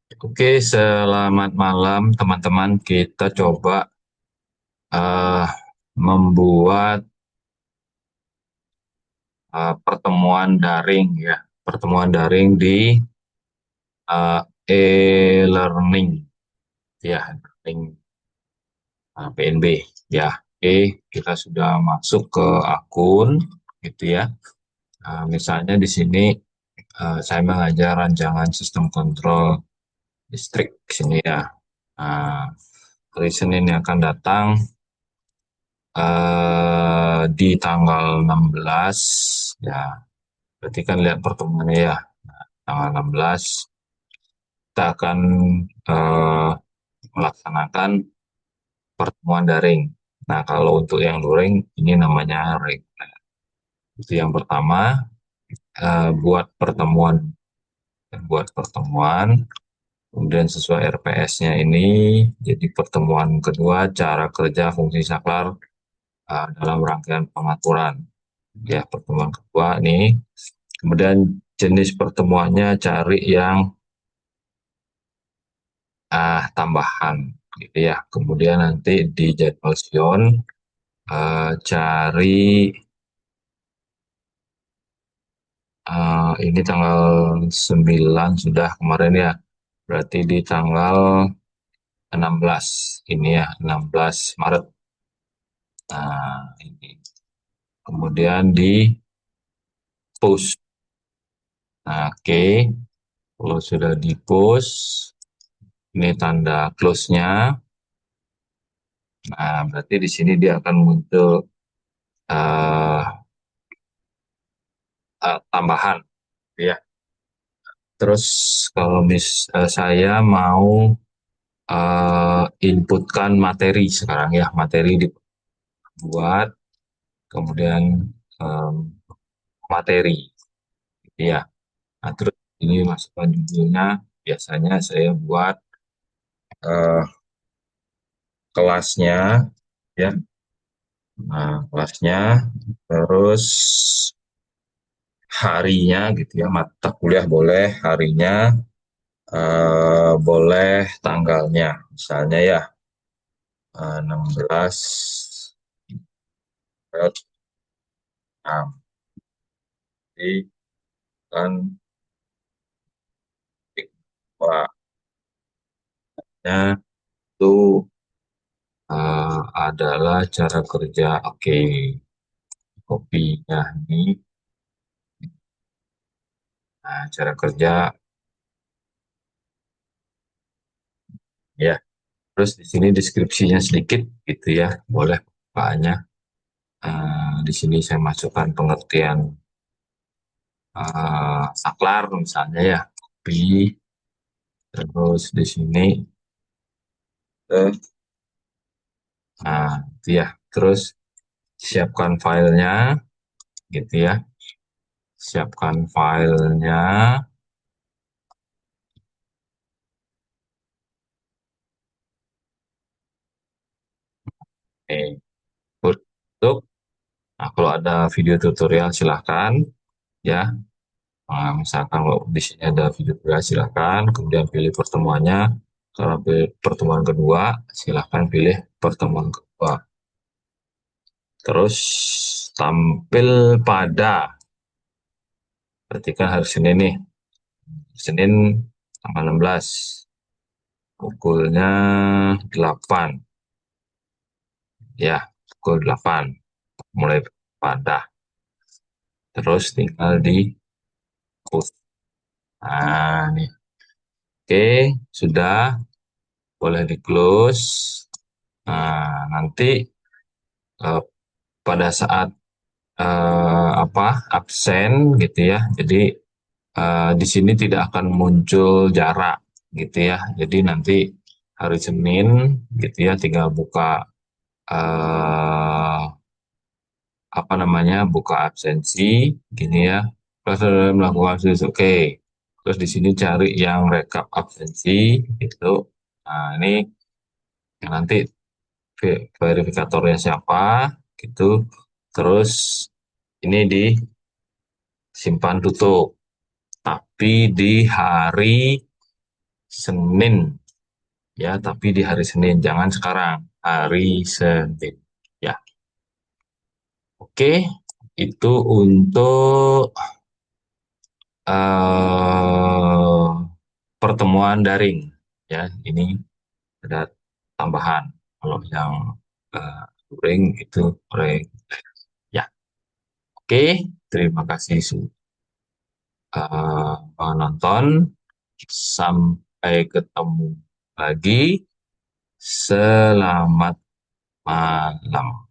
Oke, selamat malam teman-teman. Kita coba eh, membuat pertemuan daring ya, pertemuan daring di e-learning ya, learning PNB ya. Oke, kita sudah masuk ke akun gitu ya. Misalnya di sini saya mengajar rancangan sistem kontrol listrik di sini ya. Nah, hari Senin yang akan datang di tanggal 16 ya, berarti kan lihat pertemuannya ya. Tanggal 16 kita akan eh, melaksanakan pertemuan daring. Nah, kalau untuk yang luring ini namanya reguler. Itu yang pertama, buat pertemuan, kemudian sesuai RPS-nya ini. Jadi pertemuan kedua, cara kerja fungsi saklar dalam rangkaian pengaturan. Ya, pertemuan kedua nih. Kemudian jenis pertemuannya cari yang tambahan gitu ya. Kemudian nanti di jadwal Sion cari ini tanggal 9 sudah kemarin ya. Berarti di tanggal 16 ini ya, 16 Maret. Nah, ini. Kemudian di post. Nah, oke. Kalau sudah di post, ini tanda close-nya. Nah, berarti di sini dia akan muncul uh, tambahan ya. Terus kalau saya mau inputkan materi sekarang ya, materi dibuat, kemudian um, materi ya. Nah, terus ini masukkan judulnya, biasanya saya buat uh, kelasnya ya. Nah, kelasnya terus harinya gitu ya, mata kuliah boleh, harinya boleh, tanggalnya misalnya ya 16 nanti kan itu adalah cara kerja. Oke, kopinya ini. Nah, cara kerja ya. Terus di sini deskripsinya sedikit gitu ya, boleh bukanya. Di sini saya masukkan pengertian saklar misalnya ya, kopi. Terus di sini nah itu ya. Terus siapkan filenya gitu ya. Siapkan filenya. Untuk nah, kalau ada video tutorial silahkan ya. Nah, misalkan kalau di sini ada video tutorial silahkan, kemudian pilih pertemuannya. Kalau pilih pertemuan kedua, silahkan pilih pertemuan kedua. Terus tampil pada, berarti kan hari Senin nih, Senin tanggal 16, pukulnya 8, ya, pukul 8, mulai pada. Terus tinggal di post. Nah, nih. Oke, sudah, boleh di close. Nah, nanti eh, pada saat apa absen gitu ya. Jadi di sini tidak akan muncul jarak gitu ya. Jadi nanti hari Senin gitu ya, tinggal buka eh, apa namanya, buka absensi gini ya. Terus melakukan absensi, oke. Terus di sini cari yang rekap absensi gitu. Nah, ini yang nanti verifikatornya siapa gitu. Terus ini disimpan tutup, tapi di hari Senin ya, tapi di hari Senin, jangan sekarang. Hari Senin. Ya, oke. Itu untuk eh, pertemuan daring. Ya, ini ada tambahan. Kalau yang luring itu luring. Ya, oke. Terima kasih sudah menonton. Sampai ketemu lagi. Selamat malam.